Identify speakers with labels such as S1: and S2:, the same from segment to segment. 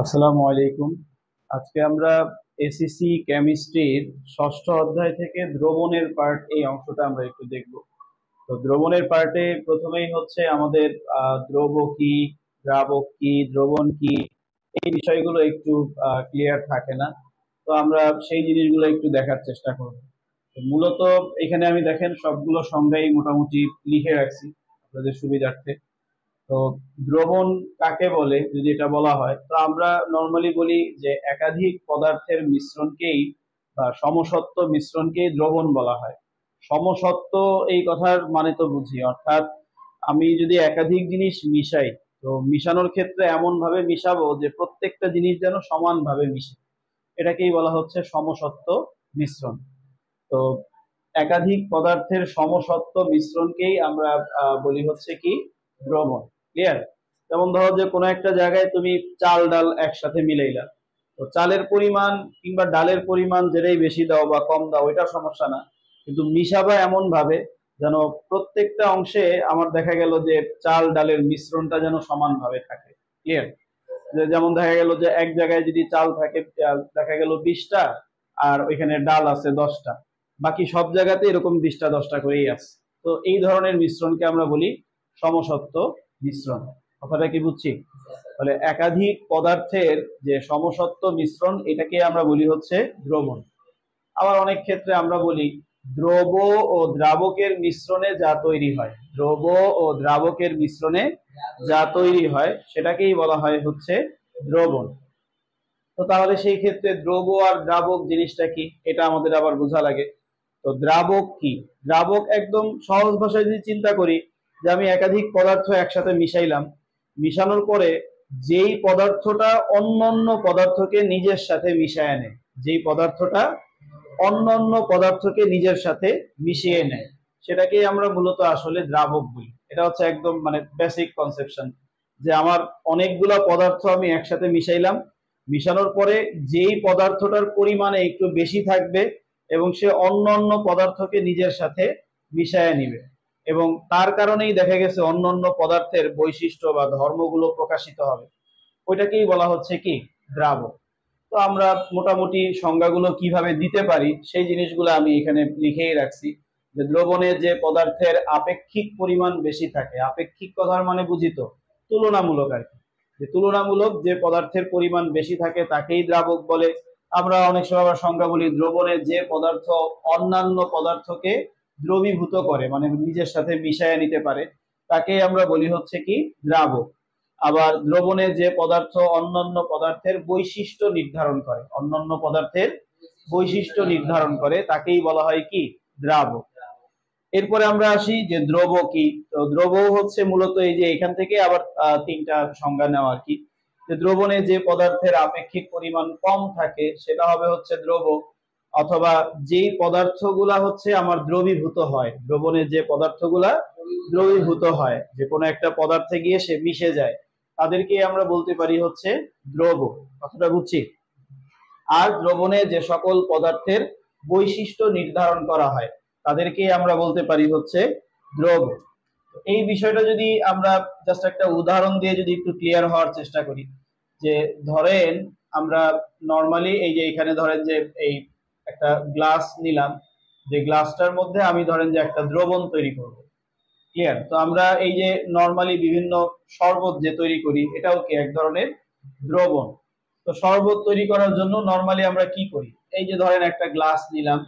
S1: আসসালামু আলাইকুম। আজকে আমরা এসিসি কেমিস্ট্রির ষষ্ঠ অধ্যায় থেকে দ্রবণের পার্ট এই অংশটা আমরা একটু দেখব। তো দ্রবণের পার্টে প্রথমেই হচ্ছে আমাদের দ্রব কি, দ্রাবক কি, দ্রবণ কি, এই বিষয়গুলো একটু ক্লিয়ার থাকে না। তো আমরা সেই জিনিসগুলো একটু দেখার চেষ্টা করব। তো মূলত এখানে আমি দেখেন সবগুলো সংজ্ঞাই মোটামুটি লিখে রাখছি আপনাদের সুবিধার্থে। তো দ্রবণ কাকে বলে যদি এটা বলা হয়, তো আমরা নর্মালি বলি যে একাধিক পদার্থের মিশ্রণকেই বা সমসত্ব মিশ্রণকেই দ্রবণ বলা হয়। সমসত্ব এই কথার মানে তো বুঝি, অর্থাৎ আমি যদি একাধিক জিনিস মিশাই, তো মিশানোর ক্ষেত্রে এমন ভাবে মিশাবো যে প্রত্যেকটা জিনিস যেন সমানভাবে মিশে, এটাকেই বলা হচ্ছে সমসত্ব মিশ্রণ। তো একাধিক পদার্থের সমসত্ব মিশ্রণকেই আমরা বলি হচ্ছে কি দ্রবণ। ক্লিয়ার? যেমন ধরো যে কোনো একটা জায়গায় তুমি চাল ডাল একসাথে মিলাইলা, তো চালের পরিমাণ কিংবা ডালের পরিমাণ যেটাই বেশি দাও বা কম দাও এটা সমস্যা না, কিন্তু মিশাবা এমন ভাবে যেন প্রত্যেকটা অংশে আমার দেখা গেল যে চাল ডালের মিশ্রণটা যেন সমানভাবে থাকে। ক্লিয়ার? যেমন দেখা গেল যে এক জায়গায় যদি চাল থাকে দেখা গেল 20টা, আর ওইখানে ডাল আছে 10টা, বাকি সব জায়গাতে এরকম 20টা 10টা করেই আছে। তো এই ধরনের মিশ্রণকে আমরা বলি সমসত্ব মিশ্রণ। কথাটা কি বুঝছি? তাহলে একাধিক পদার্থের যে সমসত্ব মিশ্রণ এটাকে আমরা বলি হচ্ছে দ্রবণ। আবার অনেক ক্ষেত্রে আমরা বলি দ্রব ও দ্রাবকের মিশ্রণে যা তৈরি হয়, দ্রব ও দ্রাবকের মিশ্রণে যা তৈরি হয় সেটাকেই বলা হয় হচ্ছে দ্রবণ। তো তাহলে সেই ক্ষেত্রে দ্রব আর দ্রাবক জিনিসটা কি এটা আমাদের আবার বোঝা লাগে। তো দ্রাবক কি? দ্রাবক একদম সহজ ভাষায় যদি চিন্তা করি, যে আমি একাধিক পদার্থ একসাথে মিশাইলাম, মিশানোর পরে যেই পদার্থটা অন্যান্য পদার্থকে নিজের সাথে মিশায় নেয়, যেই পদার্থটা অন্যান্য পদার্থকে নিজের সাথে মিশিয়ে নেয়, সেটাকেই আমরা মূলত আসলে দ্রাবক বলি। এটা হচ্ছে একদম মানে বেসিক কনসেপশন, যে আমার অনেকগুলা পদার্থ আমি একসাথে মিশাইলাম, মিশানোর পরে যেই পদার্থটার পরিমাণে একটু বেশি থাকবে এবং সে অন্যান্য পদার্থকে নিজের সাথে মিশায় নিবে, এবং তার কারণেই দেখা গেছে অন্যান্য পদার্থের বৈশিষ্ট্য বা ধর্মগুলো প্রকাশিত হবে, ওইটাকেই বলা হচ্ছে কি দ্রাবক। তো আমরা মোটামুটি সংজ্ঞাগুলো কিভাবে দিতে পারি সেই জিনিসগুলো আমি এখানে লিখেই রাখছি। যে দ্রবণে যে পদার্থের আপেক্ষিক পরিমাণ বেশি থাকে, আপেক্ষিক কথার মানে বুঝি তো তুলনামূলক আর কি, যে তুলনামূলক যে পদার্থের পরিমাণ বেশি থাকে তাকেই দ্রাবক বলে। আমরা অনেক সময় আবার সংজ্ঞা বলি দ্রবণে যে পদার্থ অন্যান্য পদার্থকে দ্রবীভূত করে, মানে নিজের সাথে মিশায় নিতে পারে, তাকে আমরা বলি হচ্ছে কি দ্রাবক। আবার দ্রবণে যে পদার্থ অন্যান্য পদার্থের বৈশিষ্ট্য নির্ধারণ করে, অন্যান্য পদার্থের বৈশিষ্ট্য নির্ধারণ করে, তাকেই বলা হয় কি দ্রাবক। এরপরে আমরা আসি যে দ্রব কি। তো দ্রব হচ্ছে মূলত এই যে এখান থেকে আবার তিনটা সংজ্ঞা নেওয়া আর কি। যে দ্রবণে যে পদার্থের আপেক্ষিক পরিমাণ কম থাকে সেটা হবে হচ্ছে দ্রব, অথবা যেই পদার্থগুলা হচ্ছে আমার দ্রবীভূত হয়, দ্রবণে যে পদার্থগুলা দ্রবীভূত হয়, যে কোনো একটা পদার্থে গিয়ে সে মিশে যায়, তাদেরকে আমরা বলতে পারি হচ্ছে দ্রব। কথাটা বুঝছি? আর দ্রবণে যে সকল পদার্থের বৈশিষ্ট্য নির্ধারণ করা হয় তাদেরকে আমরা বলতে পারি হচ্ছে দ্রব। এই বিষয়টা যদি আমরা জাস্ট একটা উদাহরণ দিয়ে যদি একটু ক্লিয়ার হওয়ার চেষ্টা করি, যে ধরেন আমরা নর্মালি এই যে এখানে ধরেন যে এই একটা গ্লাস নিলাম, যে গ্লাসটার মধ্যে আমি ধরেন যে একটা দ্রবণ তৈরি করব। ক্লিয়ার? তো আমরা এই যে নর্মালি বিভিন্ন শরবত যে তৈরি করি এটাও কি এক ধরনের দ্রবণ। তো শরবত তৈরি করার জন্য নর্মালি আমরা কি করি, এই যে ধরেন একটা গ্লাস নিলাম,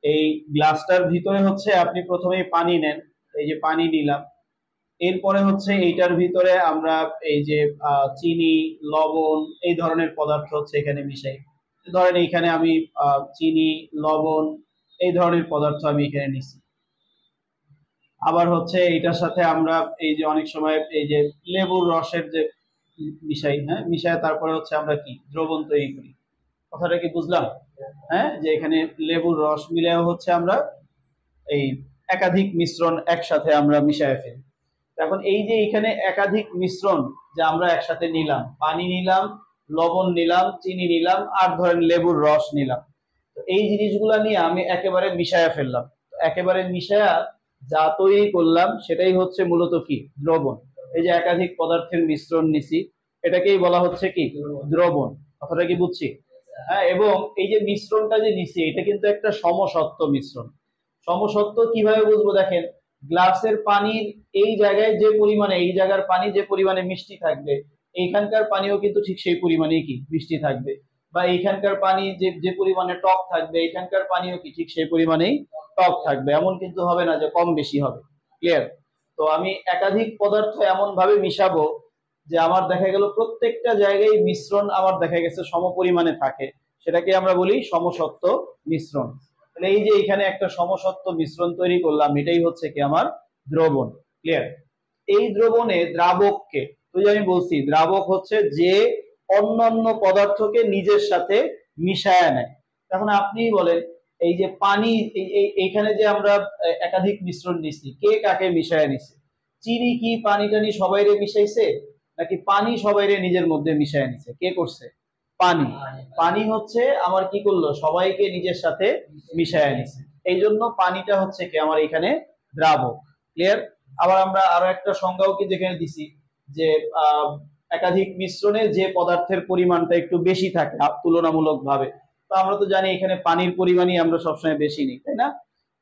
S1: এই গ্লাসটার ভিতরে হচ্ছে আপনি প্রথমেই পানি নেন, এই যে পানি নিলাম, এরপরে হচ্ছে এইটার ভিতরে আমরা এই যে চিনি, লবণ এই ধরনের পদার্থ হচ্ছে এখানে মিশাই। ধরেন এইখানে আমি চিনি, লবণ এই ধরনের পদার্থ আমি এখানে নিছি। আবার হচ্ছে এটার সাথে আমরা এই যে অনেক সময় এই যে লেবুর রসের যে মিশাই, হ্যাঁ মিশাই, তারপরে হচ্ছে আমরা কি দ্রবণ তৈরি করি। কথাটা কি বুঝলাম? হ্যাঁ, যে এখানে লেবুর রস মিলাও হচ্ছে আমরা এই একাধিক মিশ্রণ একসাথে আমরা মিশায় ফেলি। এখন এই যে এখানে একাধিক মিশ্রণ যে আমরা একসাথে নিলাম, পানি নিলাম, লবণ নিলাম, চিনি নিলাম, আর ধরেন লেবুর রস নিলাম, তো এই জিনিসগুলা নিয়ে আমি একেবারে মিশায়া ফেললাম। একেবারে মিশায়া যা তৈরি করলাম সেটাই হচ্ছে মূলত কি দ্রবণ। এই যে একাধিক পদার্থের মিশ্রণ নিছি, এটাকেই বলা হচ্ছে কি দ্রবণ। কথাটা কি বুঝছি? হ্যাঁ, এবং এই যে মিশ্রণটা যে নিছি এটা কিন্তু একটা সমসত্ব মিশ্রণ। সমসত্ব কিভাবে বুঝবো দেখেন, গ্লাসের পানির এই জায়গায় যে পরিমাণে, এই জায়গার পানি যে পরিমাণে মিষ্টি থাকবে, এইখানকার পানিও কিন্তু ঠিক সেই পরিমাণেই কি মিষ্টি থাকবে। বা এইখানকার পানি যে যে পরিমাণে টক থাকবে, এইখানকার পানিও কি ঠিক সেই পরিমাণেই টক থাকবে। এমন কিন্তু হবে না যে কম বেশি হবে। ক্লিয়ার? তো আমি একাধিক পদার্থ এমন ভাবে মিশাবো যে আমার দেখা গেল প্রত্যেকটা জায়গায় মিশ্রণ আমার দেখা গেছে সমপরিমাণে থাকে, সেটাকে আমরা বলি সমসত্ব মিশ্রণ। তাহলে এই যে এখানে একটা সমসত্ব মিশ্রণ তৈরি করলাম, এটাই হচ্ছে কি আমার দ্রবণ। ক্লিয়ার? এই দ্রবণে দ্রাবককে, তুই আমি বলছি দ্রাবক হচ্ছে যে অন্যান্য পদার্থকে নিজের সাথে মিশায় নেয়। এখন আপনি বলেন, এই যে পানি, এইখানে যে আমরা একাধিক মিশ্রণ নিচ্ছি, কে কাকে মিশায় নিছে? চিনি কি পানি টানি সবাইরে মিশাইছে, নাকি পানি সবাইরে নিজের মধ্যে মিশায় নিছে? কে করছে? পানি। পানি হচ্ছে আমার কি করলো, সবাইকে নিজের সাথে মিশায় নিছে। এই জন্য পানিটা হচ্ছে কি আমার এখানে দ্রাবক। ক্লিয়ার? আবার আমরা আরো একটা সংজ্ঞাও কিন্তু এখানে দিছি যে একাধিক মিশ্রণে যে পদার্থের পরিমাণটা একটু বেশি থাকে তুলনামূলক ভাবে। তো আমরা তো জানি এখানে পানির পরিমাণই আমরা সবসময় বেশি নিই, তাই না?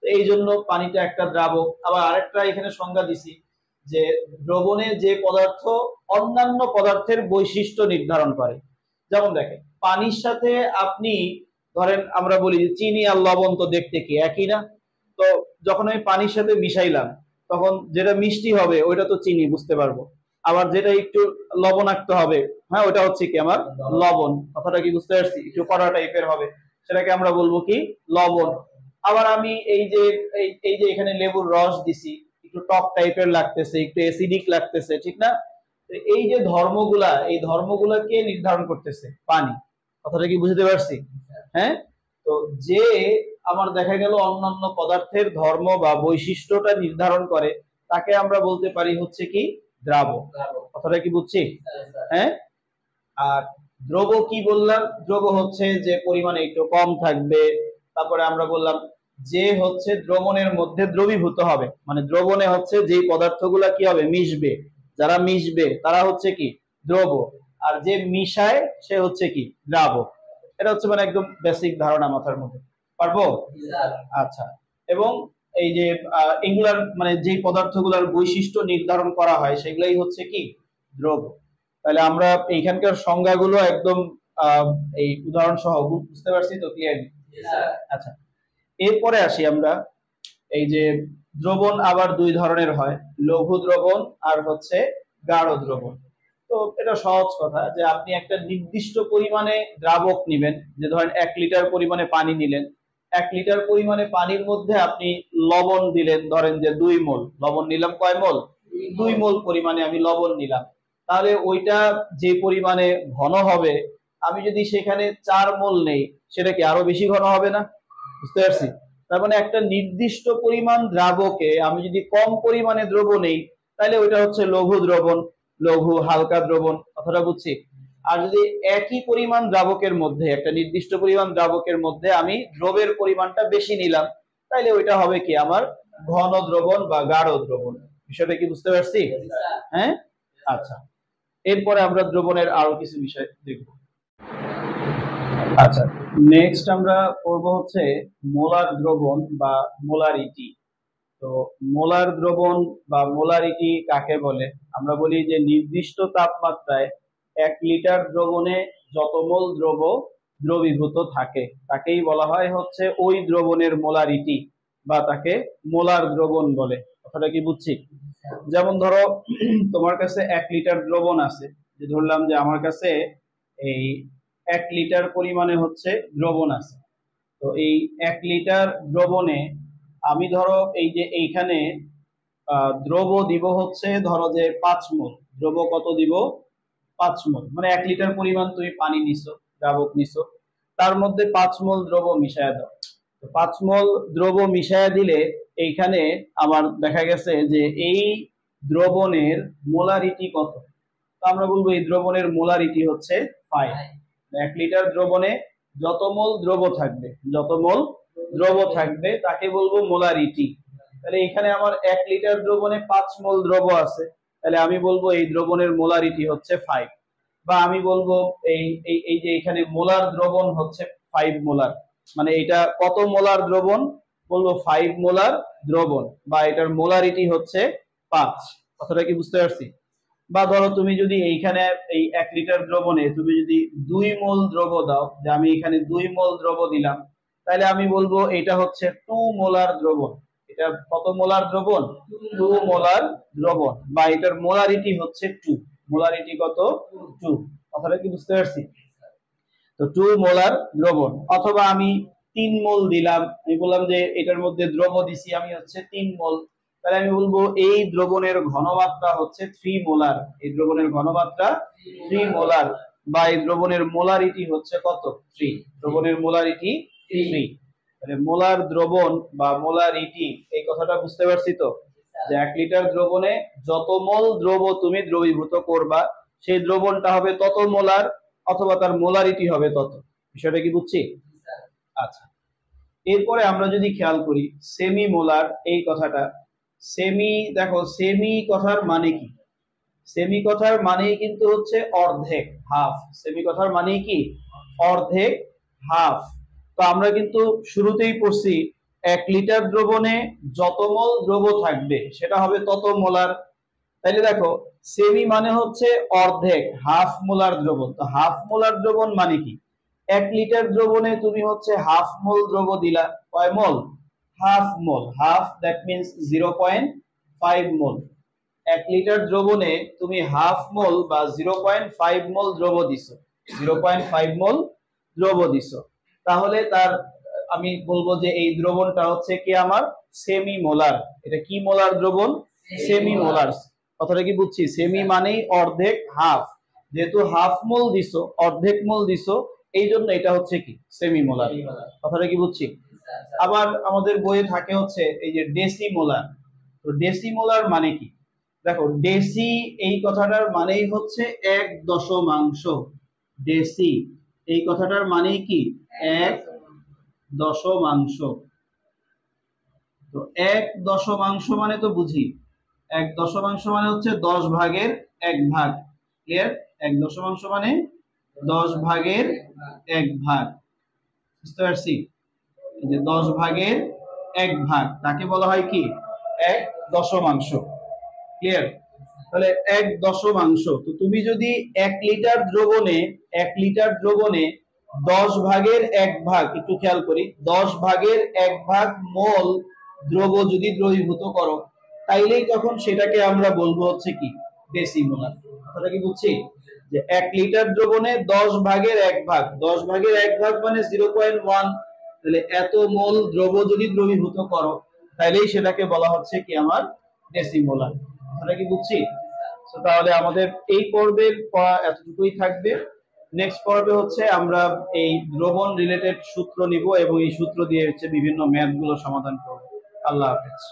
S1: তো এই জন্য পানিটা একটা দ্রাবক। আবার আরেকটা এখানে সংজ্ঞা দিছি যে দ্রবণে যে পদার্থ অন্যান্য পদার্থের বৈশিষ্ট্য নির্ধারণ করে। যেমন দেখেন, পানির সাথে আপনি ধরেন আমরা বলি যে চিনি আর লবণ তো দেখতে কি একই না? তো যখন আমি পানির সাথে মিশাইলাম, তখন যেটা মিষ্টি হবে ওইটা তো চিনি বুঝতে পারবো, আবার যেটা একটু লবণাক্ত হবে, হ্যাঁ, ওটা হচ্ছে কি আমার লবণ। কথাটা কি বুঝতে পারছি? একটু কড়া টাইপের হবে, সেটাকে আমরা বলবো কি লবণ। আবার আমি এই যে এখানে লেবুর রস দিছি, একটু টক টাইপের লাগতেছে, একটু অ্যাসিডিক লাগতেছে, ঠিক না? এই যে ধর্মগুলা, এই ধর্মগুলাকে নির্ধারণ করতেছে পানি। কথাটা কি বুঝতে পারছি? হ্যাঁ। তো যে আমার দেখা গেল অন্যান্য পদার্থের ধর্ম বা বৈশিষ্ট্যটা নির্ধারণ করে, তাকে আমরা বলতে পারি হচ্ছে কি দ্রাবক। কথাটা কি বুঝছি? হ্যাঁ। আর দ্রব কি বললাম? দ্রব হচ্ছে যে পরিমাণে একটু কম থাকবে। তারপরে আমরা বললাম যে হচ্ছে দ্রবণের মধ্যে দ্রবীভূত হবে, মানে দ্রবণে হচ্ছে যে পদার্থগুলা কি হবে মিশবে, যারা মিশবে তারা হচ্ছে কি দ্রব। আর যে মিশায় সে হচ্ছে কি দ্রাবক। এটা হচ্ছে মানে একদম বেসিক ধারণা মাথার মধ্যে। পারবো? আচ্ছা। এবং এই যে এগুলার মানে যে পদার্থগুলোর বৈশিষ্ট্য নির্ধারণ করা হয় সেগুলাই হচ্ছে কি দ্রব। তাহলে আমরা এইখানকার সংজ্ঞাগুলো একদম এই উদাহরণ সহ বুঝতে পারছি তো ক্লিয়ারলি? আচ্ছা, এরপরে আসি আমরা। এই যে দ্রবণ আবার দুই ধরনের হয়, লঘু দ্রবণ আর হচ্ছে গাঢ় দ্রবণ। তো এটা সহজ কথা যে আপনি একটা নির্দিষ্ট পরিমাণে দ্রাবক নিবেন, যে ধরেন 1 লিটার পরিমাণে পানি নিলেন, 1 লিটার পরিমাণে পানির মধ্যে আপনি লবণ দিলেন, ধরেন যে 2 মোল লবণ নিলাম। কয় মোল? 2 মোল পরিমাণে আমি লবণ নিলাম। তাহলে ওইটা যে পরিমাণে ঘন হবে, আমি যদি সেখানে 4 মোল নেই, সেটা কি আরো বেশি ঘন হবে না? বুঝতে পারছি? তার মানে একটা নির্দিষ্ট পরিমাণ দ্রাবকে আমি যদি কম পরিমাণে দ্রব নেই, তাহলে ওইটা হচ্ছে লঘু দ্রবণ, লঘু হালকা দ্রবণ। কথাটা বুঝছি? আর যদি একই পরিমাণ দ্রাবকের মধ্যে, একটা নির্দিষ্ট পরিমাণ দ্রাবকের মধ্যে আমি দ্রবের পরিমাণটা বেশি নিলাম, তাহলে ওইটা হবে কি আমার ঘন দ্রবণ বা গাঢ় দ্রবণ। বিষয়টা কি বুঝতে পারছি? হ্যাঁ। আচ্ছা, এরপরে আমরা দ্রবণের আরো কিছু বিষয় দেখব। আচ্ছা, নেক্সট আমরা পড়ব হচ্ছে মোলার দ্রবণ বা মোলারিটি। তো মোলার দ্রবণ বা মোলারিটি কাকে বলে? আমরা বলি যে নির্দিষ্ট তাপমাত্রায় 1 লিটার দ্রবণে যত মোল দ্রব দ্রবীভূত থাকে তাকেই বলা হয় হচ্ছে ওই দ্রবণের মোলারিটি, বা তাকে মোলার দ্রবণ বলে। কথাটা কি বুঝছি? যেমন ধরো তোমার কাছে 1 লিটার দ্রবণ আছে, যে ধরলাম যে আমার কাছে এই 1 লিটার পরিমাণে হচ্ছে দ্রবণ আছে। তো এই 1 লিটার দ্রবণে আমি ধরো এই যে এইখানে দ্রব দিব হচ্ছে ধরো যে 5 মোল। দ্রব কত দিব? 5 মোল। মানে 1 লিটার পরিমাণ তুমি পানি নিছো, দ্রাবক নিছো, তার মধ্যে 5 মোল দ্রব মিশায় দাও। তো 5 মোল দ্রব মিশায় দিলে এইখানে আমার দেখা গেছে যে এই দ্রবণের মোলারিটি কত? তো আমরা বলবো এই দ্রবণের মোলারিটি হচ্ছে 5। 1 লিটার দ্রবণে যত মোল দ্রব থাকবে, যত মোল দ্রব থাকবে তাকে বলবো মোলারিটি। তাহলে এখানে আমার 1 লিটার দ্রবণে 5 মোল দ্রব আছে, তাহলে আমি বলবো এই দ্রবণের মোলারিটি হচ্ছে 5। বা আমি বলবো এই এই এই যে এখানে মোলার দ্রবণ হচ্ছে 5 মোলার, মানে এটা কত মোলার দ্রবণ, বলবো 5 মোলার দ্রবণ, বা এটার মোলারিটি হচ্ছে 5। কথাটা কি বুঝতে পারছি? বা ধরো তুমি যদি এইখানে এই 1 লিটার দ্রবণে তুমি যদি 2 মোল দ্রব দাও, যে আমি এখানে 2 মোল দ্রব দিলাম, তাহলে আমি বলবো এটা হচ্ছে 2 মোলার দ্রবণ। এটা কত মোলার দ্রবণ? 2 মোলার দ্রবণ, বা এটার মোলারিটি হচ্ছে 2। মোলারিটি কত? 2। কথাটা কি বুঝতে পারছি? তো 2 মোলার দ্রবণ। অথবা আমি 3 মোল দিলাম, আমি বললাম যে এটার মধ্যে দ্রব দিছি আমি হচ্ছে 3 মোল, তাহলে আমি বলবো এই দ্রবণের ঘনমাত্রা হচ্ছে 3 মোলার। এই দ্রবণের ঘনমাত্রা 3 মোলার, বা এই দ্রবণের মোলারিটি হচ্ছে কত? 3। দ্রবণের মোলারিটি 3। তাহলে মোলার দ্রবণ বা মোলারিটি, এই কথাটা বুঝতে পারছি তো, যে 1 লিটার দ্রবণে যত মোল দ্রব তুমি দ্রবীভূত করবা সেই দ্রবণটা হবে তত মোলার, অথবা তার মোলারিটি হবে তত। বিষয়টা কি বুঝছি? আচ্ছা, এরপরে আমরা যদি খেয়াল করি সেমি মোলার এই কথাটা, সেমি, দেখো সেমি কথার মানে কি? সেমি কথার মানেই কিন্তু হচ্ছে অর্ধেক, হাফ। সেমি কথার মানেই কি? অর্ধেক, হাফ। তো আমরা কিন্তু শুরুতেই পড়ছি 1 লিটার দ্রবণে যত মোল দ্রব থাকবে সেটা হবে তত মোলার। তাইলে দেখো সেমি মানে হচ্ছে অর্ধেক, হাফ মোলার দ্রবণ। তো হাফ মোলার দ্রবণ মানে কি? 1 লিটার দ্রবণে তুমি হচ্ছে হাফ মোল দ্রব দিলা, কয় mole? Half mole. Half that means 0.5 mole. 1 litre দ্রবণে তুমি হাফ মোল বা 0.5 মোল দ্রব দিছো, 0.5 মোল দ্রব দিছো, তাহলে তার আমি বলবো যে এই দ্রবণটা হচ্ছে কি আমার সেমি মোলার। এটা কি মোলার দ্রবণ? Semi molar. কথাটা কি বুঝছি? সেমি মানেই অর্ধেক, হাফ। যেহেতু হাফ মোল দিছো, অর্ধেক মোল দিছো, এই জন্য এটা হচ্ছে কি সেমি মোলার। কথাটা কি বুঝছি? আবার আমাদের বইয়ে থাকে হচ্ছে এই যে ডেসিমোলার। তো ডেসিমোলার মানে কি? দেখো ডেসি এই কথাটার মানেই হচ্ছে 1 দশমাংশ। ডেসি এই কথাটার মানেই কি? 1 দশমাংশ। তো 1 দশমাংশ মানে তো বুঝি, 1 দশমাংশ মানে হচ্ছে 10 ভাগের 1 ভাগ। ক্লিয়ার? 1 দশমাংশ মানে 10 ভাগের 1 ভাগ। বুঝতে পারছি? এই যে 10 ভাগের 1 ভাগ তাকে বলা হয় কি? 1 দশমাংশ। ক্লিয়ার? তাহলে 1 দশমাংশ। তো তুমি যদি 1 লিটার দ্রবণে 1 লিটার দ্রবণে 10 ভাগের 1 ভাগ, একটু খেয়াল করি, 10 ভাগের 1 ভাগ মোল দ্রব যদি দ্রবীভূত করো, তাইলেই তখন সেটাকে আমরা বলবো হচ্ছে কি ডেসিমোলার। কথাটা কি বুঝছি? যে 1 লিটার দ্রবণে 10 ভাগের 1 ভাগ, 10 ভাগের 1 ভাগ মানে 0.1, তাহলে এত মোল দ্রব যদি দ্রবীভূত করো তাইলেই সেটাকে বলা হচ্ছে কি আমার ডেসিমোলার। কথাটা কি বুঝছি? তো তাহলে আমাদের এই পর্বের পড়া এতটুকুই থাকবে। নেক্সট পর্বে হচ্ছে আমরা এই দ্রবণ রিলেটেড সূত্র নিব এবং এই সূত্র দিয়ে হচ্ছে বিভিন্ন ম্যাথ গুলো সমাধান করব। আল্লাহ হাফেজ।